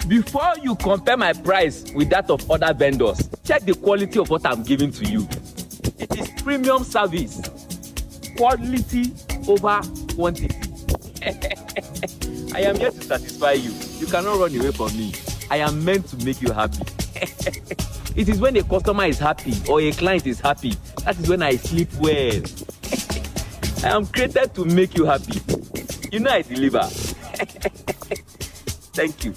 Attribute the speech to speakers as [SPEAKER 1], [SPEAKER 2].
[SPEAKER 1] Before you compare my price with that of other vendors, check the quality of what I'm giving to you. It is premium service, quality over quantity. I am here to satisfy you. You cannot run away from me. I am meant to make you happy. It is when a customer is happy or a client is happy, that is when I sleep well. I am created to make you happy. You know I deliver. Thank you.